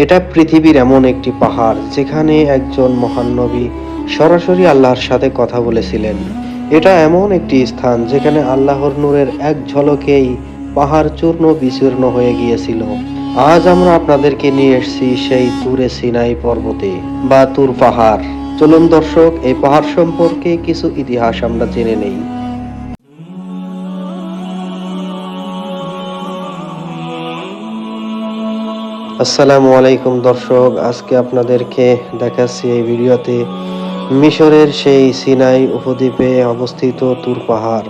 এটা পৃথিবীর এমন একটি পাহাড় যেখানে একজন মহান নবী সরাসরি আল্লাহর সাথে কথা বলেছিলেন। এটা এমন একটি স্থান যেখানে আল্লাহর নূরের এক ঝলকেই পাহাড় চূর্ণ বিচূর্ণ হয়ে গিয়েছিল। আজ আমরা আপনাদেরকে নিয়ে এসেছি সেই তুরে সিনাই পর্বতে বা তুর পাহাড়। চলুন দর্শক, এই পাহাড় সম্পর্কে কিছু ইতিহাস আমরা জেনে নেই। আসসালামু আলাইকুম দর্শক, আজকে আপনাদেরকে দেখাচ্ছি এই ভিডিওতে মিশরের সেই সিনাই উপদ্বীপে অবস্থিত তুর পাহাড়,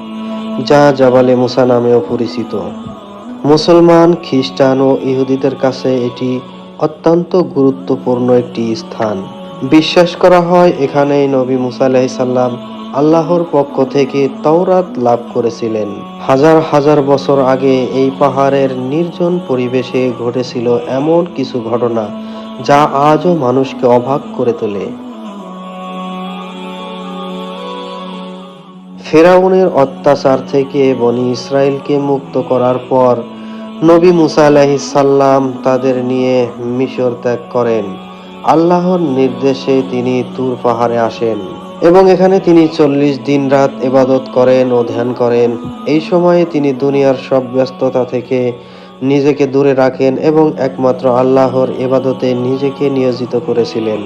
যা জাবালে মুসা নামেও পরিচিত। মুসলমান, খ্রিস্টান ও ইহুদিদের কাছে এটি অত্যন্ত গুরুত্বপূর্ণ একটি স্থান। বিশ্বাস করা হয় এখানেই নবী মুসা আলাইহিস সালাম আল্লাহর পক্ষ থেকে তাওরাত লাভ করেছিলেন। হাজার হাজার বছর আগে এই পাহাড়ের নির্জন পরিবেশে ঘটেছিল এমন কিছু ঘটনা যা আজও মানুষকে অবাক করে তোলে। ফেরাউনের অত্যাচার থেকে বনি ইসরায়েলকে মুক্ত করার পর নবী মুসা আলাইহিস সালাম তাদের নিয়ে মিশর ত্যাগ করেন। আল্লাহর নির্দেশে তিনি তুর পাহাড়ে আসেন এবং এখানে তিনি 40 দিন রাত ইবাদত করেন ও ধ্যান করেন। এই সময়ে তিনি দুনিয়ার সব ব্যস্ততা থেকে নিজেকে দূরে রাখেন এবং একমাত্র আল্লাহর ইবাদতে নিজেকে নিয়োজিত করেছিলেন।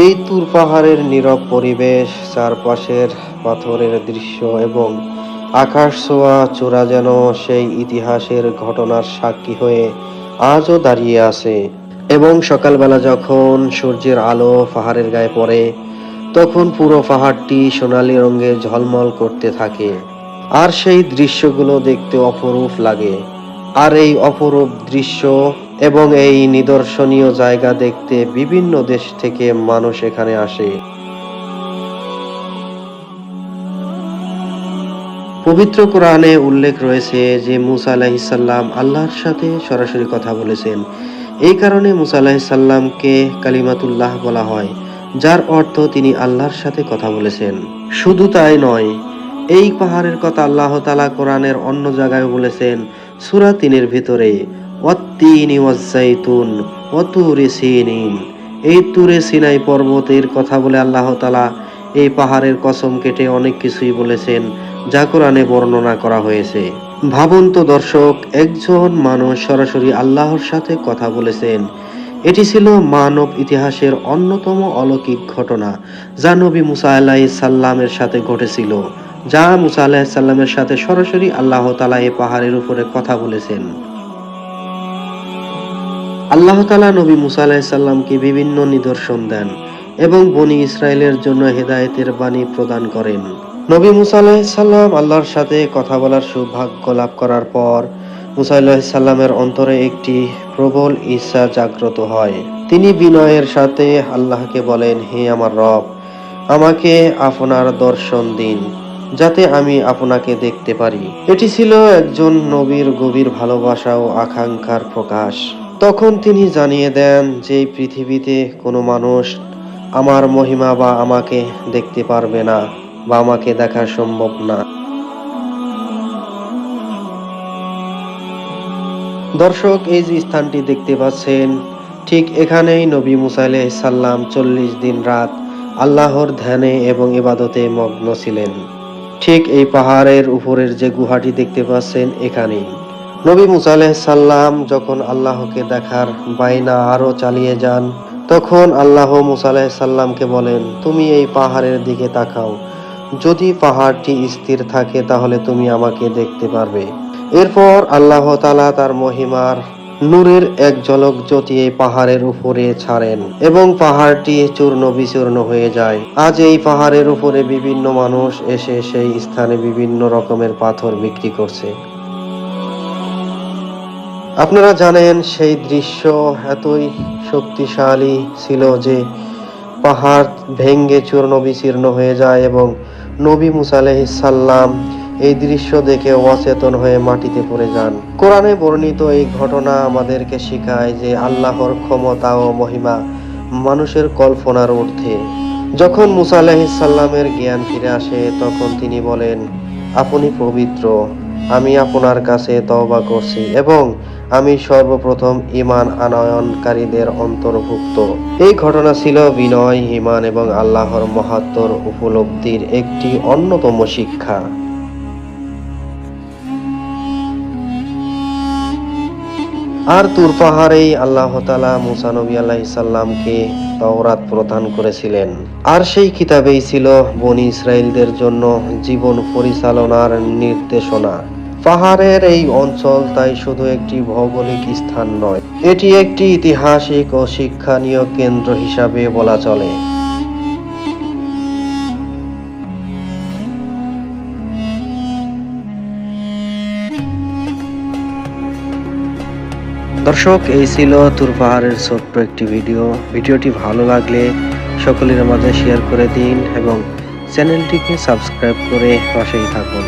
এই তুর পাহাড়ের নীরব পরিবেশ, চারপাশের পাথরের দৃশ্য এবং আকাশ ছোঁয়া চূড়া যেন সেই ইতিহাসের ঘটনার সাক্ষী হয়ে আজও দাঁড়িয়ে আছে। এবং সকালবেলা যখন সূর্যের আলো পাহাড়ের গায়ে পড়ে, তখন পুরো পাহাড়টি সোনালী রঙে ঝলমল করতে থাকে। আর সেই দৃশ্যগুলো দেখতে অপরূপ লাগে। আর এই অপরূপ দৃশ্য এবং এই নিদর্শনীয় জায়গা দেখতে বিভিন্ন দেশ থেকে মানুষ এখানে আসে। পবিত্র কোরআনে উল্লেখ রয়েছে যে মুসা আলাইহিস সালাম আল্লাহর সাথে সরাসরি কথা বলেছেন। এই কারণে মুসা আলাইহিস সালামকে কালিমাতুল্লাহ বলা হয়, যার অর্থ তিনি আল্লাহর সাথে কথা বলেছেন। শুধু তাই নয়, এই পাহাড়ের কথা আল্লাহ তাআলা কোরআনের অন্য জায়গায় বলেছেন সূরা ৩-এর ভিতরে, ওয়াত-তিনি ওয়াজ-যাইতুন ওয়া তুরি সিনিন। এই তুরে সিনাই পর্বতের কথা বলে আল্লাহ তাআলা এই পাহাড়ের কসম কেটে অনেক কিছুই বলেছেন, যা কোরআনে বর্ণনা করা হয়েছে। ভাবুন তো দর্শক, একজন মানুষ সরাসরি আল্লাহর সাথে কথা বলেছেন। এটি ছিল মানব ইতিহাসের অন্যতম অলৌকিক ঘটনা, যা নবী মুসা আলাইহিস সালামের সাথে ঘটেছিল। মুসা আলাইহিস সালামের সাথে সরাসরি আল্লাহ তাআলা এই পাহাড়ের উপরে কথা বলেছেন। আল্লাহ তাআলা নবী মুসা আলাইহিস সালামকে বিভিন্ন নিদর্শন দেন এবং বনি ইসরায়েলের জন্য হেদায়েতের বাণী প্রদান করেন। নবী মুসা আলাইহিস সালাম আল্লাহর সাথে কথা বলার সৌভাগ্য লাভ করার পর মুসা আলাইহিস সালামের অন্তরে একটি প্রবল ইচ্ছা জাগ্রত হয়। তিনি বিনয়ের সাথে আল্লাহকে বলেন, হে আমার রব, আমাকে আপনার দর্শন দিন, যাতে আমি আপনাকে দেখতে পারি। এটি ছিল একজন নবীর গভীর ভালোবাসা ও আকাঙ্ক্ষার প্রকাশ। তখন তিনি জানিয়ে দেন যে পৃথিবীতে কোনো মানুষ আমার মহিমা বা আমাকে দেখতে পারবে না বা আমাকে দেখা সম্ভব না। দর্শক, এই যে স্থানটি দেখতে পাচ্ছেন, ঠিক এখানেই নবী মুসা আলাইহিস সালাম 40 দিন রাত আল্লাহর ধ্যানে এবং ইবাদতে মগ্ন ছিলেন। ঠিক এই পাহাড়ের উপরের যে গুহাটি দেখতে পাচ্ছেন, এখানেই নবী মুসা আলাইহিস সালাম যখন আল্লাহকে দেখার বাইনা আরো চালিয়ে যান, তখন আল্লাহ মুসা আলাইহিস সালামকে বলেন, তুমি এই পাহাড়ের দিকে তাকাও, যদি পাহাড়টি স্থির থাকে তাহলে তুমি আমাকে দেখতে পারবে। এরপর আল্লাহ তাআলা তার মহিমার নূরের এক ঝলক জ্যোতি এই পাহাড়ের উপরে ছাড়েন এবং পাহাড়টি চূর্ণ বিচূর্ণ হয়ে যায়। আজ এই পাহাড়ের উপরে বিভিন্ন মানুষ এসে সেই স্থানে বিভিন্ন রকমের পাথর বিক্রি করছে। আপনারা জানেন সেই দৃশ্য এতই শক্তিশালী ছিল যে পাহাড় ভেঙ্গে চূর্ণ বিচূর্ণ হয়ে যায় এবং নবী মুসা আলাইহিস সালাম এই দৃশ্য দেখে অচেতন হয়ে মাটিতে পড়ে যান। কোরআনে বর্ণিত এই ঘটনা আমাদেরকে শেখায় যে আল্লাহর ক্ষমতা ও মহিমা মানুষের কল্পনার ঊর্ধ্বে। যখন মুসা আলাইহিস সালামের জ্ঞান ফিরে আসে, তখন তিনি বলেন, আপনি পবিত্র, আমি আপনার কাছে তওবা করছি এবং আমি সর্বপ্রথম ঈমান আনয়নকারীদের অন্তর্ভুক্ত। এই ঘটনা ছিল বিনয়, ঈমান এবং আল্লাহর মহাত্ম্যর উপলব্ধির একটি অন্যতম শিক্ষা। আর তুর পাহাড়েই আল্লাহ তাআলা মুসা নবী আলাইহিস সালামকে তাওরাত প্রদান করেছিলেন। আর সেই কিতাবেই ছিল বনী ইসরাইলদের জন্য জীবন পরিচালনার নির্দেশনা। পাহাড়ের এই অঞ্চল তাই শুধু একটি ভৌগোলিক স্থান নয়, এটি একটি ঐতিহাসিক ও শিক্ষণীয় কেন্দ্র হিসাবে বলা চলে। দর্শক, এই ছিল তুর পাহাড়ের ছোট্ট একটি ভিডিওটি ভালো লাগলে সকলের মাঝে শেয়ার করে দিন এবং চ্যানেলটিকে সাবস্ক্রাইব করে পাশেই থাকুন।